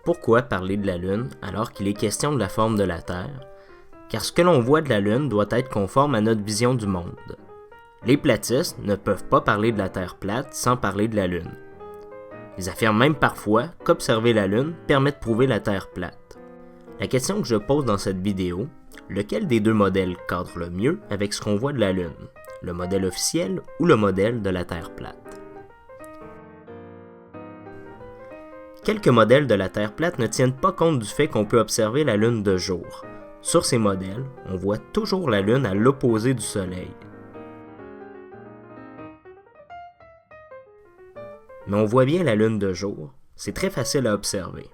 Pourquoi parler de la Lune alors qu'il est question de la forme de la Terre? Car ce que l'on voit de la Lune doit être conforme à notre vision du monde. Les platistes ne peuvent pas parler de la Terre plate sans parler de la Lune. Ils affirment même parfois qu'observer la Lune permet de prouver la Terre plate. La question que je pose dans cette vidéo, lequel des deux modèles cadre le mieux avec ce qu'on voit de la Lune? Le modèle officiel ou le modèle de la Terre plate? Quelques modèles de la Terre plate ne tiennent pas compte du fait qu'on peut observer la Lune de jour. Sur ces modèles, on voit toujours la Lune à l'opposé du Soleil. Mais on voit bien la Lune de jour, c'est très facile à observer.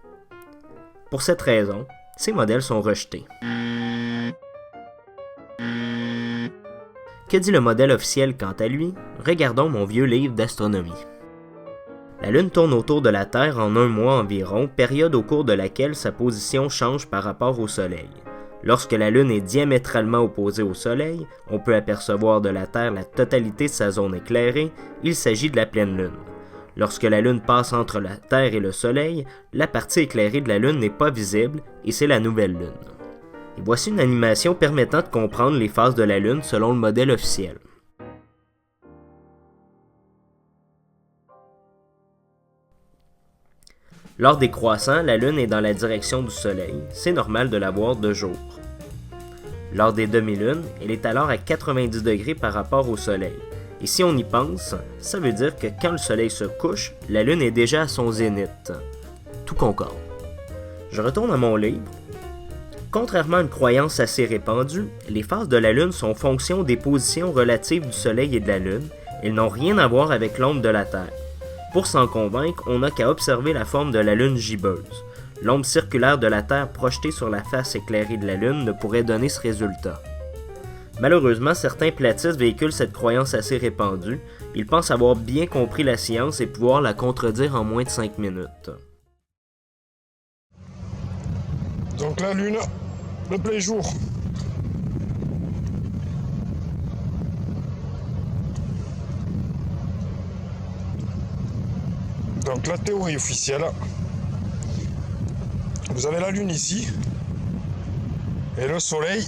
Pour cette raison, ces modèles sont rejetés. Que dit le modèle officiel quant à lui? Regardons mon vieux livre d'astronomie. La Lune tourne autour de la Terre en un mois environ, période au cours de laquelle sa position change par rapport au Soleil. Lorsque la Lune est diamétralement opposée au Soleil, on peut apercevoir de la Terre la totalité de sa zone éclairée, il s'agit de la pleine Lune. Lorsque la Lune passe entre la Terre et le Soleil, la partie éclairée de la Lune n'est pas visible et c'est la nouvelle Lune. Et voici une animation permettant de comprendre les phases de la Lune selon le modèle officiel. Lors des croissants, la Lune est dans la direction du Soleil, c'est normal de la voir de jour. Lors des demi-lunes, elle est alors à 90 degrés par rapport au Soleil. Et si on y pense, ça veut dire que quand le Soleil se couche, la Lune est déjà à son zénith. Tout concorde. Je retourne à mon livre. Contrairement à une croyance assez répandue, les phases de la Lune sont fonction des positions relatives du Soleil et de la Lune. Elles n'ont rien à voir avec l'ombre de la Terre. Pour s'en convaincre, on n'a qu'à observer la forme de la Lune gibbeuse. L'ombre circulaire de la Terre projetée sur la face éclairée de la Lune ne pourrait donner ce résultat. Malheureusement, certains platistes véhiculent cette croyance assez répandue. Ils pensent avoir bien compris la science et pouvoir la contredire en moins de 5 minutes. Donc la Lune, le plein jour. Donc la théorie officielle, vous avez la Lune ici et le Soleil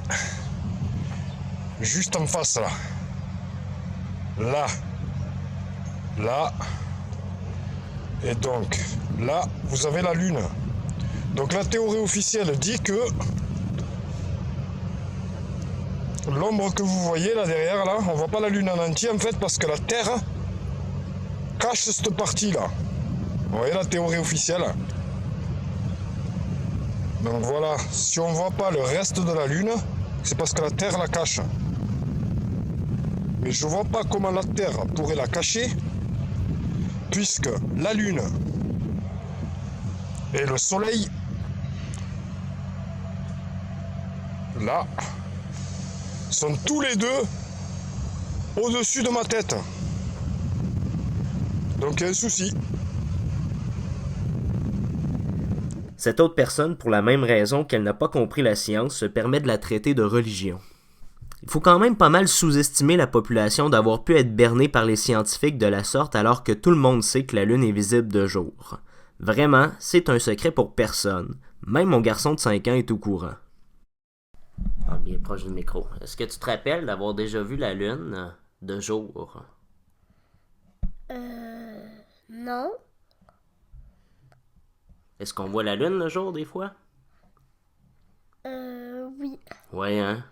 juste en face là. Là. Et donc là, vous avez la Lune. Donc la théorie officielle dit que l'ombre que vous voyez là derrière, là, on voit pas la Lune en entier en fait parce que la Terre cache cette partie là. Vous voyez la théorie officielle? Donc voilà, si on voit pas le reste de la Lune, c'est parce que la Terre la cache. Mais je vois pas comment la Terre pourrait la cacher, puisque la Lune et le Soleil, là, sont tous les deux au-dessus de ma tête. Donc il y a un souci. Cette autre personne, pour la même raison qu'elle n'a pas compris la science, se permet de la traiter de religion. Il faut quand même pas mal sous-estimer la population d'avoir pu être bernée par les scientifiques de la sorte alors que tout le monde sait que la Lune est visible de jour. Vraiment, c'est un secret pour personne. Même mon garçon de 5 ans est au courant. Parle bien proche du micro. Est-ce que tu te rappelles d'avoir déjà vu la Lune de jour? Non. Est-ce qu'on voit la Lune le jour des fois? Oui. Ouais, hein?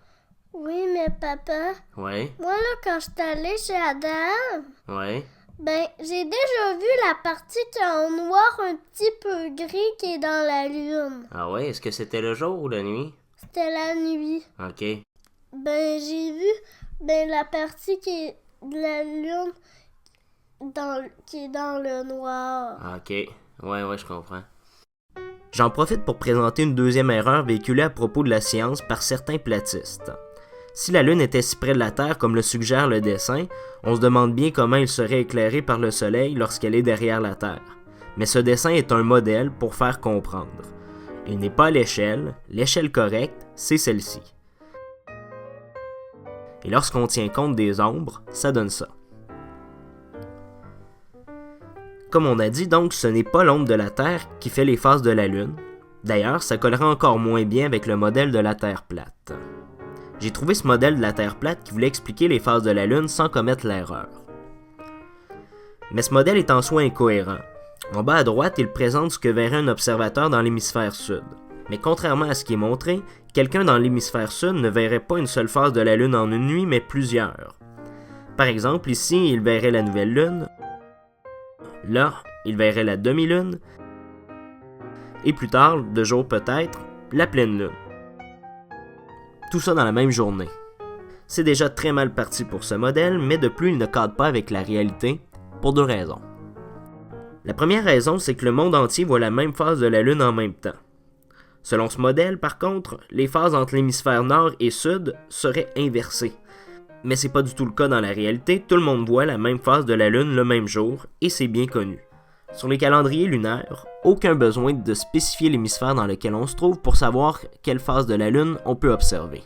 Oui, mais papa, Ouais, moi là, quand je suis allée chez Adam, ouais. ben, j'ai déjà vu la partie qui est en noir un petit peu gris qui est dans la lune. Ah ouais, est-ce que c'était le jour ou la nuit? C'était la nuit. Ok. Ben, j'ai vu la partie qui est de la lune qui est dans le noir. Ok. Ouais, je comprends. J'en profite pour présenter une deuxième erreur véhiculée à propos de la science par certains platistes. Si la Lune était si près de la Terre comme le suggère le dessin, on se demande bien comment il serait éclairé par le Soleil lorsqu'elle est derrière la Terre. Mais ce dessin est un modèle pour faire comprendre. Il n'est pas à l'échelle correcte, c'est celle-ci. Et lorsqu'on tient compte des ombres, ça donne ça. Comme on a dit, donc, ce n'est pas l'ombre de la Terre qui fait les phases de la Lune. D'ailleurs, ça collerait encore moins bien avec le modèle de la Terre plate. J'ai trouvé ce modèle de la Terre plate qui voulait expliquer les phases de la Lune sans commettre l'erreur. Mais ce modèle est en soi incohérent. En bas à droite, il présente ce que verrait un observateur dans l'hémisphère sud. Mais contrairement à ce qui est montré, quelqu'un dans l'hémisphère sud ne verrait pas une seule phase de la Lune en une nuit, mais plusieurs. Par exemple, ici, il verrait la nouvelle Lune. Là, il verrait la demi-lune. Et plus tard, de jour peut-être, la pleine lune. Tout ça dans la même journée. C'est déjà très mal parti pour ce modèle, mais de plus, il ne cadre pas avec la réalité, pour 2 raisons. La première raison, c'est que le monde entier voit la même phase de la Lune en même temps. Selon ce modèle, par contre, les phases entre l'hémisphère nord et sud seraient inversées. Mais c'est pas du tout le cas dans la réalité, tout le monde voit la même phase de la Lune le même jour, et c'est bien connu. Sur les calendriers lunaires, aucun besoin de spécifier l'hémisphère dans lequel on se trouve pour savoir quelle phase de la Lune on peut observer.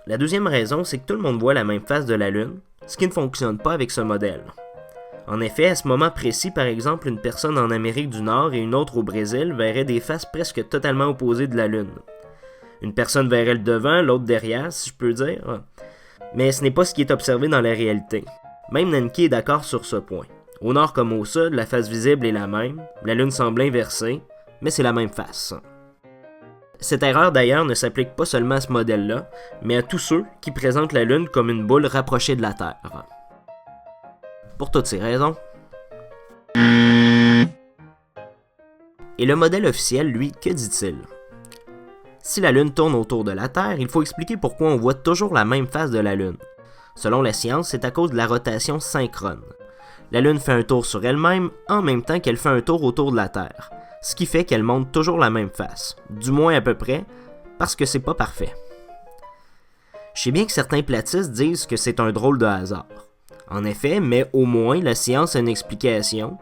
La deuxième raison, c'est que tout le monde voit la même phase de la Lune, ce qui ne fonctionne pas avec ce modèle. En effet, à ce moment précis, par exemple, une personne en Amérique du Nord et une autre au Brésil verraient des faces presque totalement opposées de la Lune. Une personne verrait le devant, l'autre derrière, si je peux dire. Mais ce n'est pas ce qui est observé dans la réalité. Même Nanki est d'accord sur ce point. Au nord comme au sud, la face visible est la même, la Lune semble inversée, mais c'est la même face. Cette erreur d'ailleurs ne s'applique pas seulement à ce modèle-là, mais à tous ceux qui présentent la Lune comme une boule rapprochée de la Terre. Pour toutes ces raisons. Et le modèle officiel, lui, que dit-il? Si la Lune tourne autour de la Terre, il faut expliquer pourquoi on voit toujours la même face de la Lune. Selon la science, c'est à cause de la rotation synchrone. La Lune fait un tour sur elle-même en même temps qu'elle fait un tour autour de la Terre, ce qui fait qu'elle montre toujours la même face, du moins à peu près, parce que c'est pas parfait. Je sais bien que certains platistes disent que c'est un drôle de hasard. En effet, mais au moins la science a une explication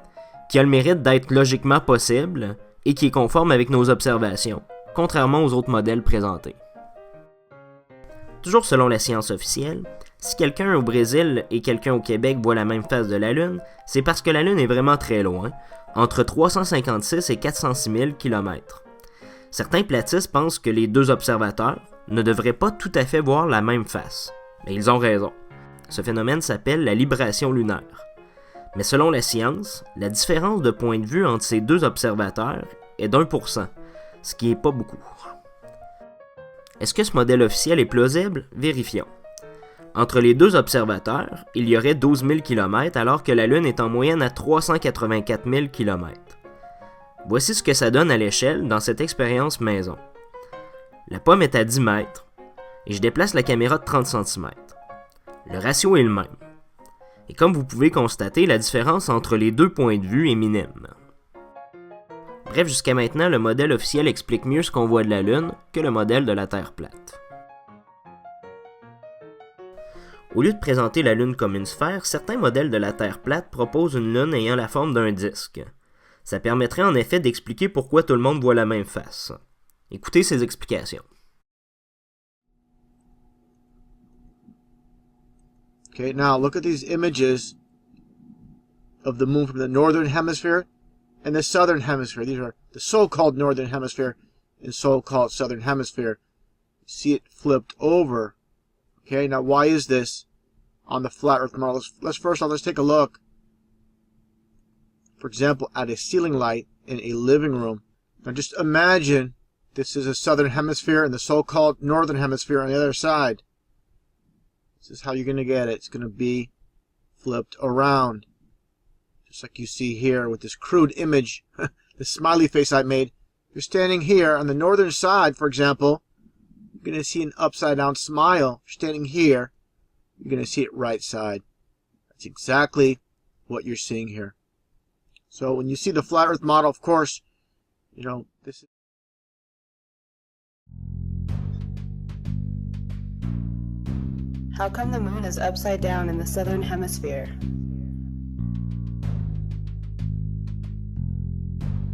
qui a le mérite d'être logiquement possible et qui est conforme avec nos observations, contrairement aux autres modèles présentés. Toujours selon la science officielle, si quelqu'un au Brésil et quelqu'un au Québec voient la même face de la Lune, c'est parce que la Lune est vraiment très loin, entre 356 et 406 000 km. Certains platistes pensent que les 2 observateurs ne devraient pas tout à fait voir la même face, mais ils ont raison. Ce phénomène s'appelle la libration lunaire. Mais selon la science, la différence de point de vue entre ces 2 observateurs est d'1%, ce qui n'est pas beaucoup. Est-ce que ce modèle officiel est plausible? Vérifions. Entre les 2 observateurs, il y aurait 12 000 km alors que la Lune est en moyenne à 384 000 km. Voici ce que ça donne à l'échelle dans cette expérience maison. La pomme est à 10 mètres et je déplace la caméra de 30 cm. Le ratio est le même. Et comme vous pouvez constater, la différence entre les 2 points de vue est minime. Bref, jusqu'à maintenant, le modèle officiel explique mieux ce qu'on voit de la Lune que le modèle de la Terre plate. Au lieu de présenter la Lune comme une sphère, certains modèles de la Terre plate proposent une Lune ayant la forme d'un disque. Ça permettrait en effet d'expliquer pourquoi tout le monde voit la même face. Écoutez ces explications. Okay, now look at these images of the moon from the northern hemisphere and the southern hemisphere. These are the so-called northern hemisphere and so-called southern hemisphere. See it flipped over. Okay, now why is this on the flat earth model? Let's take a look, for example, at a ceiling light in a living room. Now just imagine this is a southern hemisphere and the so-called northern hemisphere on the other side. This is how you're going to get it. It's going to be flipped around. Just like you see here with this crude image, the smiley face I made. You're standing here on the northern side, for example. You're going to see an upside down smile. If you're standing here, you're going to see it right side. That's exactly what you're seeing here. So when you see the flat earth model, of course, you know, this is... How come the moon is upside down in the southern hemisphere?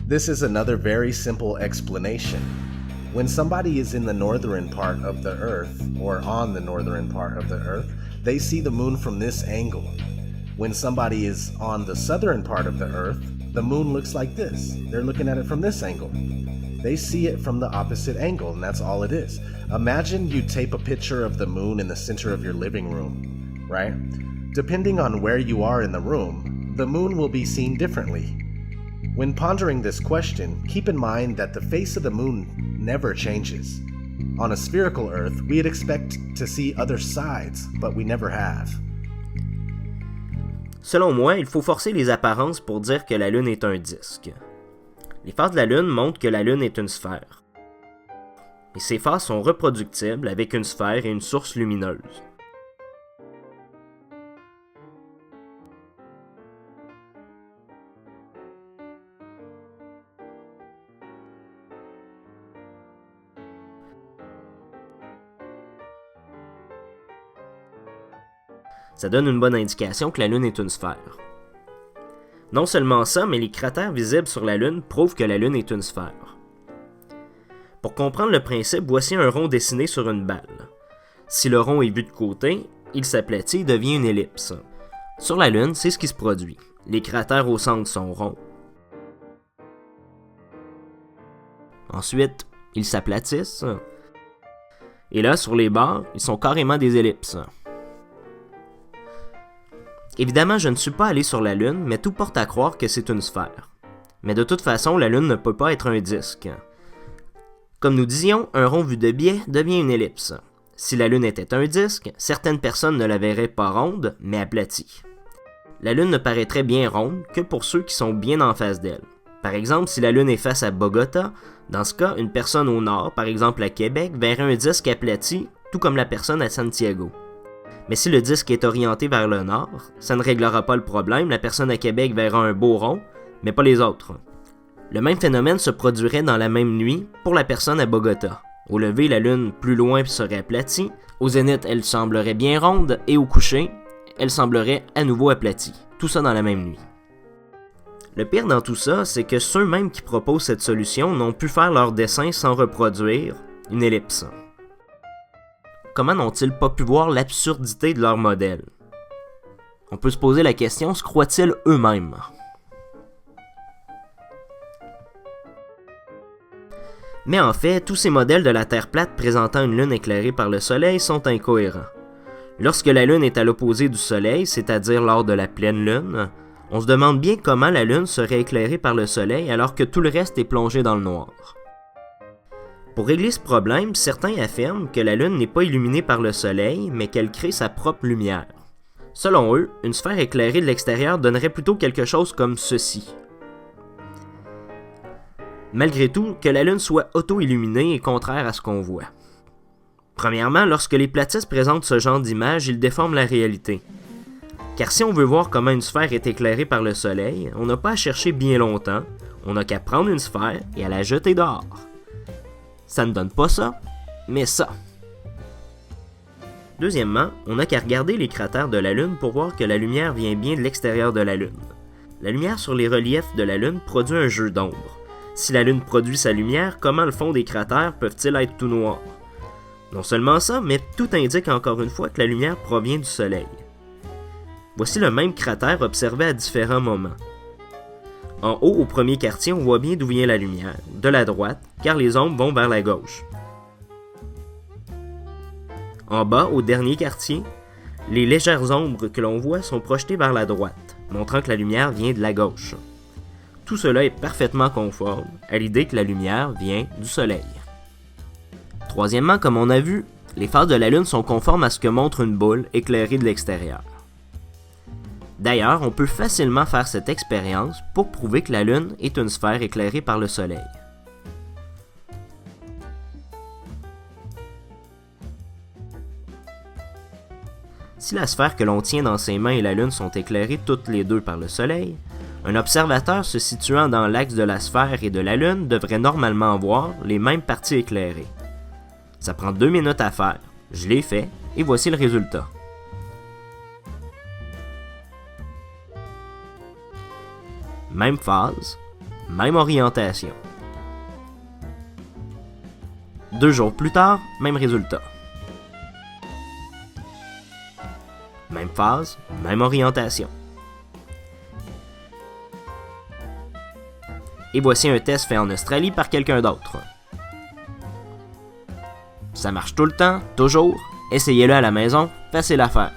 This is another very simple explanation. When somebody is in the northern part of the Earth, or on the northern part of the Earth, they see the moon from this angle. When somebody is on the southern part of the Earth, the moon looks like this. They're looking at it from this angle. They see it from the opposite angle, and that's all it is. Imagine you tape a picture of the moon in the center of your living room, right? Depending on where you are in the room, the moon will be seen differently. When pondering this question, keep in mind that the face of the moon never changes. On a spherical Earth, we'd expect to see other sides, but we never have. Selon moi, il faut forcer les apparences pour dire que la Lune est un disque. Les phases de la Lune montrent que la Lune est une sphère. Et ces phases sont reproductibles avec une sphère et une source lumineuse. Ça donne une bonne indication que la Lune est une sphère. Non seulement ça, mais les cratères visibles sur la Lune prouvent que la Lune est une sphère. Pour comprendre le principe, voici un rond dessiné sur une balle. Si le rond est vu de côté, il s'aplatit et devient une ellipse. Sur la Lune, c'est ce qui se produit. Les cratères au centre sont ronds. Ensuite, ils s'aplatissent. Et là, sur les bords, ils sont carrément des ellipses. Évidemment, je ne suis pas allé sur la Lune, mais tout porte à croire que c'est une sphère. Mais de toute façon, la Lune ne peut pas être un disque. Comme nous disions, un rond vu de biais devient une ellipse. Si la Lune était un disque, certaines personnes ne la verraient pas ronde, mais aplatie. La Lune ne paraîtrait bien ronde que pour ceux qui sont bien en face d'elle. Par exemple, si la Lune est face à Bogota, dans ce cas, une personne au nord, par exemple à Québec, verrait un disque aplati, tout comme la personne à Santiago. Mais si le disque est orienté vers le nord, ça ne réglera pas le problème, la personne à Québec verra un beau rond, mais pas les autres. Le même phénomène se produirait dans la même nuit pour la personne à Bogota. Au lever, la Lune plus loin serait aplatie, au zénith, elle semblerait bien ronde, et au coucher, elle semblerait à nouveau aplatie. Tout ça dans la même nuit. Le pire dans tout ça, c'est que ceux-mêmes qui proposent cette solution n'ont pu faire leur dessin sans reproduire une ellipse. Comment n'ont-ils pas pu voir l'absurdité de leur modèle? On peut se poser la question, se croient-ils eux-mêmes? Mais en fait, tous ces modèles de la Terre plate présentant une Lune éclairée par le Soleil sont incohérents. Lorsque la Lune est à l'opposé du Soleil, c'est-à-dire lors de la pleine Lune, on se demande bien comment la Lune serait éclairée par le Soleil alors que tout le reste est plongé dans le noir. Pour régler ce problème, certains affirment que la Lune n'est pas illuminée par le Soleil, mais qu'elle crée sa propre lumière. Selon eux, une sphère éclairée de l'extérieur donnerait plutôt quelque chose comme ceci. Malgré tout, que la Lune soit auto-illuminée est contraire à ce qu'on voit. Premièrement, lorsque les platistes présentent ce genre d'image, ils déforment la réalité. Car si on veut voir comment une sphère est éclairée par le Soleil, on n'a pas à chercher bien longtemps, on n'a qu'à prendre une sphère et à la jeter dehors. Ça ne donne pas ça, mais ça. Deuxièmement, on n'a qu'à regarder les cratères de la Lune pour voir que la lumière vient bien de l'extérieur de la Lune. La lumière sur les reliefs de la Lune produit un jeu d'ombre. Si la Lune produit sa lumière, comment le fond des cratères peuvent-ils être tout noirs? Non seulement ça, mais tout indique encore une fois que la lumière provient du Soleil. Voici le même cratère observé à différents moments. En haut, au premier quartier, on voit bien d'où vient la lumière, de la droite, car les ombres vont vers la gauche. En bas, au dernier quartier, les légères ombres que l'on voit sont projetées vers la droite, montrant que la lumière vient de la gauche. Tout cela est parfaitement conforme à l'idée que la lumière vient du Soleil. Troisièmement, comme on a vu, les phases de la Lune sont conformes à ce que montre une boule éclairée de l'extérieur. D'ailleurs, on peut facilement faire cette expérience pour prouver que la Lune est une sphère éclairée par le Soleil. Si la sphère que l'on tient dans ses mains et la Lune sont éclairées toutes les deux par le Soleil, un observateur se situant dans l'axe de la sphère et de la Lune devrait normalement voir les mêmes parties éclairées. Ça prend 2 minutes à faire, je l'ai fait, et voici le résultat. Même phase, même orientation. 2 jours plus tard, même résultat. Même phase, même orientation. Et voici un test fait en Australie par quelqu'un d'autre. Ça marche tout le temps, toujours. Essayez-le à la maison, facile à faire.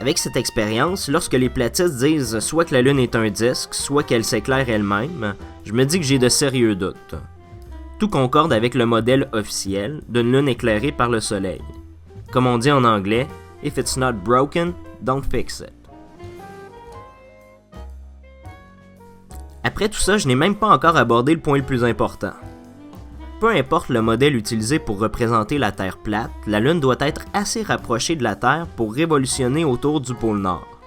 Avec cette expérience, lorsque les platistes disent soit que la Lune est un disque, soit qu'elle s'éclaire elle-même, je me dis que j'ai de sérieux doutes. Tout concorde avec le modèle officiel d'une Lune éclairée par le Soleil. Comme on dit en anglais, « If it's not broken, don't fix it ». Après tout ça, je n'ai même pas encore abordé le point le plus important. Peu importe le modèle utilisé pour représenter la Terre plate, la Lune doit être assez rapprochée de la Terre pour révolutionner autour du pôle Nord.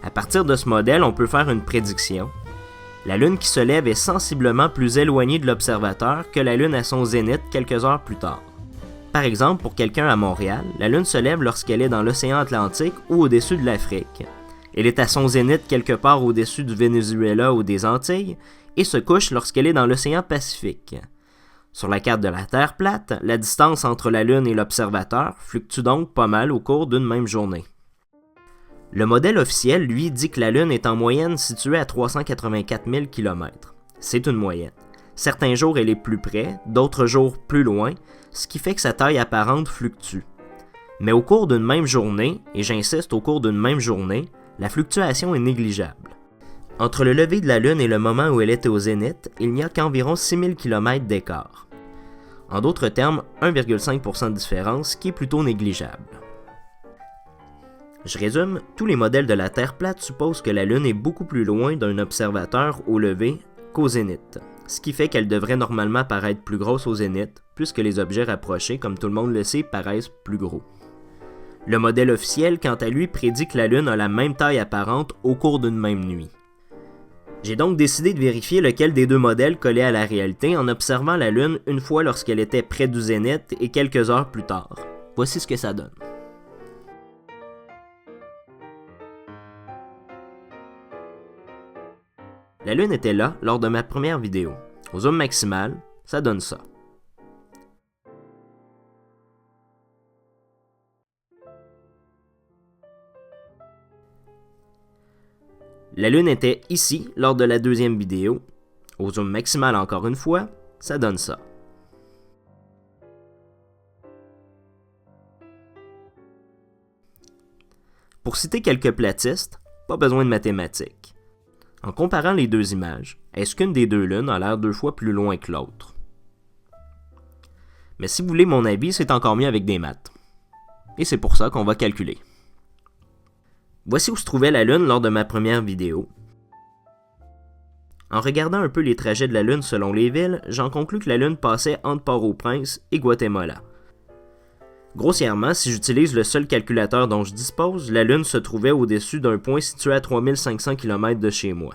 À partir de ce modèle, on peut faire une prédiction. La Lune qui se lève est sensiblement plus éloignée de l'observateur que la Lune à son zénith quelques heures plus tard. Par exemple, pour quelqu'un à Montréal, la Lune se lève lorsqu'elle est dans l'océan Atlantique ou au-dessus de l'Afrique. Elle est à son zénith quelque part au-dessus du Venezuela ou des Antilles et se couche lorsqu'elle est dans l'océan Pacifique. Sur la carte de la Terre plate, la distance entre la Lune et l'observateur fluctue donc pas mal au cours d'une même journée. Le modèle officiel, lui, dit que la Lune est en moyenne située à 384 000 km. C'est une moyenne. Certains jours, elle est plus près, d'autres jours plus loin, ce qui fait que sa taille apparente fluctue. Mais au cours d'une même journée, et j'insiste au cours d'une même journée, la fluctuation est négligeable. Entre le lever de la Lune et le moment où elle était au zénith, il n'y a qu'environ 6000 km d'écart. En d'autres termes, 1,5% de différence, qui est plutôt négligeable. Je résume, tous les modèles de la Terre plate supposent que la Lune est beaucoup plus loin d'un observateur au lever qu'au zénith, ce qui fait qu'elle devrait normalement paraître plus grosse au zénith, puisque les objets rapprochés, comme tout le monde le sait, paraissent plus gros. Le modèle officiel, quant à lui, prédit que la Lune a la même taille apparente au cours d'une même nuit. J'ai donc décidé de vérifier lequel des deux modèles collait à la réalité en observant la Lune une fois lorsqu'elle était près du zénith et quelques heures plus tard. Voici ce que ça donne. La Lune était là lors de ma première vidéo. Au zoom maximal, ça donne ça. La Lune était ici lors de la deuxième vidéo. Au zoom maximal encore une fois, ça donne ça. Pour citer quelques platistes, pas besoin de mathématiques. En comparant les deux images, est-ce qu'une des deux lunes a l'air 2 fois plus loin que l'autre? Mais si vous voulez mon avis, c'est encore mieux avec des maths. Et c'est pour ça qu'on va calculer. Voici où se trouvait la Lune lors de ma première vidéo. En regardant un peu les trajets de la Lune selon les villes, j'en conclus que la Lune passait entre Port-au-Prince et Guatemala. Grossièrement, si j'utilise le seul calculateur dont je dispose, la Lune se trouvait au-dessus d'un point situé à 3500 km de chez moi.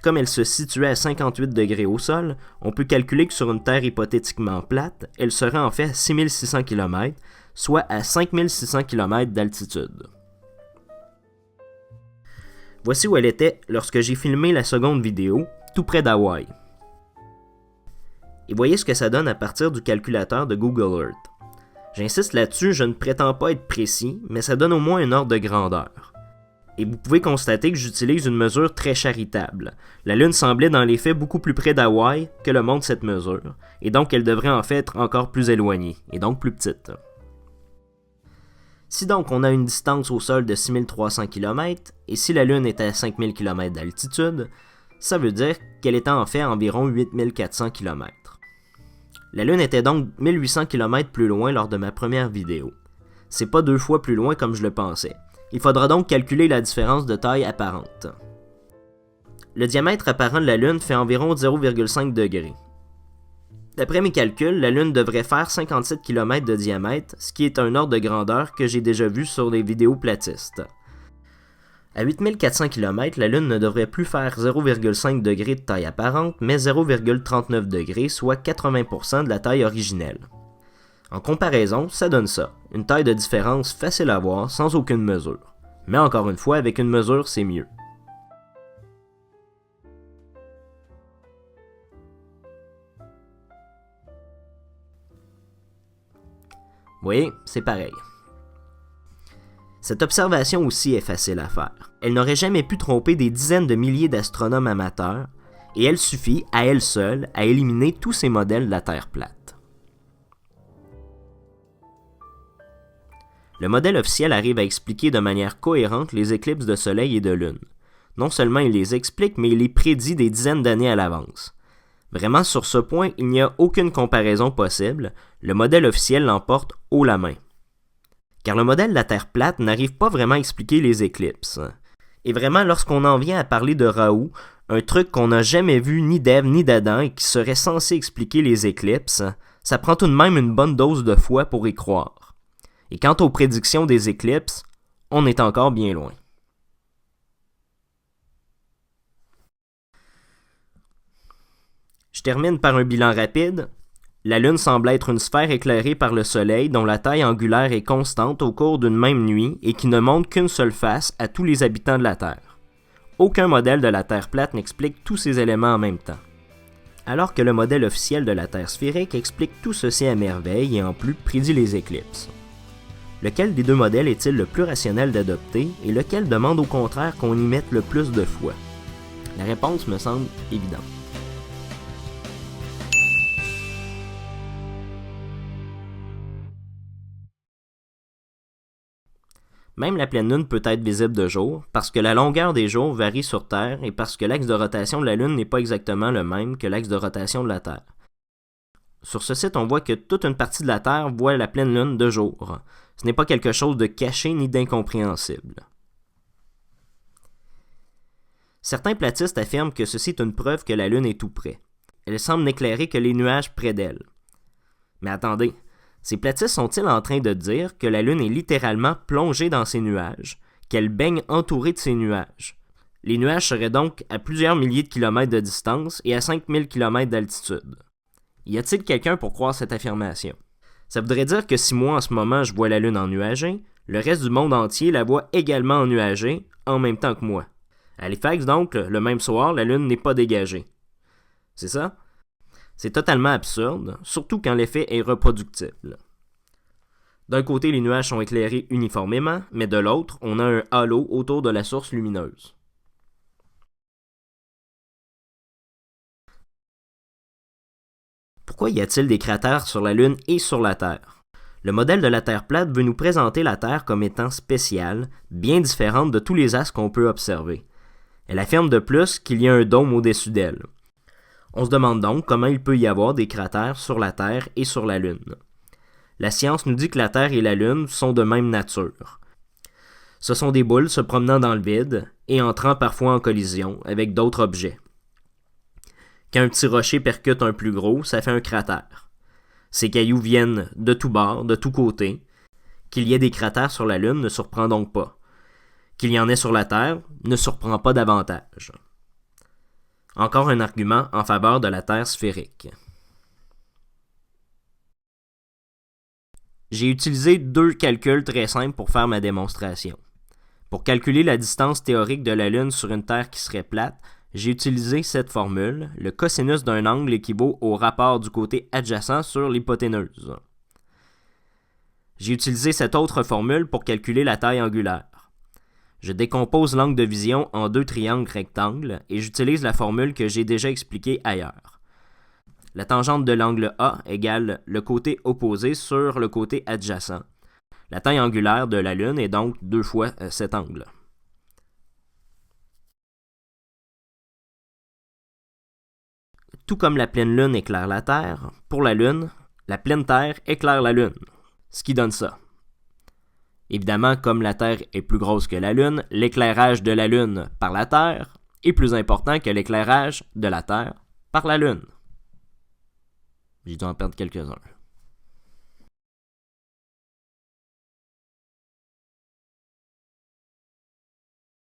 Comme elle se situait à 58 degrés au sol, on peut calculer que sur une Terre hypothétiquement plate, elle serait en fait à 6600 km, soit à 5600 km d'altitude. Voici où elle était lorsque j'ai filmé la seconde vidéo, tout près d'Hawaï. Et voyez ce que ça donne à partir du calculateur de Google Earth. J'insiste là-dessus, je ne prétends pas être précis, mais ça donne au moins un ordre de grandeur. Et vous pouvez constater que j'utilise une mesure très charitable. La Lune semblait dans les faits beaucoup plus près d'Hawaï que le montre cette mesure, et donc elle devrait en fait être encore plus éloignée, et donc plus petite. Si donc on a une distance au sol de 6300 km, et si la Lune est à 5000 km d'altitude, ça veut dire qu'elle était en fait environ 8400 km. La Lune était donc 1800 km plus loin lors de ma première vidéo. C'est pas 2 fois plus loin comme je le pensais. Il faudra donc calculer la différence de taille apparente. Le diamètre apparent de la Lune fait environ 0,5 degrés. D'après mes calculs, la Lune devrait faire 57 km de diamètre, ce qui est un ordre de grandeur que j'ai déjà vu sur les vidéos platistes. À 8400 km, la Lune ne devrait plus faire 0,5 degrés de taille apparente, mais 0,39 degrés, soit 80% de la taille originelle. En comparaison, ça donne ça, une taille de différence facile à voir sans aucune mesure. Mais encore une fois, avec une mesure, c'est mieux. Vous voyez, c'est pareil. Cette observation aussi est facile à faire. Elle n'aurait jamais pu tromper des dizaines de milliers d'astronomes amateurs, et elle suffit, à elle seule, à éliminer tous ces modèles de la Terre plate. Le modèle officiel arrive à expliquer de manière cohérente les éclipses de soleil et de lune. Non seulement il les explique, mais il les prédit des dizaines d'années à l'avance. Vraiment, sur ce point, il n'y a aucune comparaison possible, le modèle officiel l'emporte haut la main. Car le modèle de la Terre plate n'arrive pas vraiment à expliquer les éclipses. Et vraiment, lorsqu'on en vient à parler de Raoult, un truc qu'on n'a jamais vu ni d'Ève ni d'Adam et qui serait censé expliquer les éclipses, ça prend tout de même une bonne dose de foi pour y croire. Et quant aux prédictions des éclipses, on est encore bien loin. Je termine par un bilan rapide. La Lune semble être une sphère éclairée par le Soleil dont la taille angulaire est constante au cours d'une même nuit et qui ne montre qu'une seule face à tous les habitants de la Terre. Aucun modèle de la Terre plate n'explique tous ces éléments en même temps. Alors que le modèle officiel de la Terre sphérique explique tout ceci à merveille et en plus prédit les éclipses. Lequel des deux modèles est-il le plus rationnel d'adopter et lequel demande au contraire qu'on y mette le plus de foi? La réponse me semble évidente. Même la pleine lune peut être visible de jour, parce que la longueur des jours varie sur Terre et parce que l'axe de rotation de la Lune n'est pas exactement le même que l'axe de rotation de la Terre. Sur ce site, on voit que toute une partie de la Terre voit la pleine lune de jour. Ce n'est pas quelque chose de caché ni d'incompréhensible. Certains platistes affirment que ceci est une preuve que la Lune est tout près. Elle semble n'éclairer que les nuages près d'elle. Mais attendez, ces platistes sont-ils en train de dire que la Lune est littéralement plongée dans ces nuages, qu'elle baigne entourée de ces nuages? Les nuages seraient donc à plusieurs milliers de kilomètres de distance et à 5000 km d'altitude. Y a-t-il quelqu'un pour croire cette affirmation? Ça voudrait dire que si moi en ce moment je vois la Lune ennuagée, le reste du monde entier la voit également ennuagée en même temps que moi. À Halifax donc, le même soir, la Lune n'est pas dégagée. C'est ça? C'est totalement absurde, surtout quand l'effet est reproductible. D'un côté, les nuages sont éclairés uniformément, mais de l'autre, on a un halo autour de la source lumineuse. Pourquoi y a-t-il des cratères sur la Lune et sur la Terre? Le modèle de la Terre plate veut nous présenter la Terre comme étant spéciale, bien différente de tous les astres qu'on peut observer. Elle affirme de plus qu'il y a un dôme au-dessus d'elle. On se demande donc comment il peut y avoir des cratères sur la Terre et sur la Lune. La science nous dit que la Terre et la Lune sont de même nature. Ce sont des boules se promenant dans le vide et entrant parfois en collision avec d'autres objets. Quand un petit rocher percute un plus gros, ça fait un cratère. Ces cailloux viennent de tous bords, de tous côtés. Qu'il y ait des cratères sur la Lune ne surprend donc pas. Qu'il y en ait sur la Terre ne surprend pas davantage. Encore un argument en faveur de la Terre sphérique. J'ai utilisé deux calculs très simples pour faire ma démonstration. Pour calculer la distance théorique de la Lune sur une Terre qui serait plate, j'ai utilisé cette formule. Le cosinus d'un angle équivaut au rapport du côté adjacent sur l'hypoténuse. J'ai utilisé cette autre formule pour calculer la taille angulaire. Je décompose l'angle de vision en deux triangles rectangles et j'utilise la formule que j'ai déjà expliquée ailleurs. La tangente de l'angle A égale le côté opposé sur le côté adjacent. La taille angulaire de la Lune est donc 2 fois cet angle. Tout comme la pleine Lune éclaire la Terre, pour la Lune, la pleine Terre éclaire la Lune. Ce qui donne ça. Évidemment, comme la Terre est plus grosse que la Lune, l'éclairage de la Lune par la Terre est plus important que l'éclairage de la Terre par la Lune. J'ai dû en perdre quelques-uns.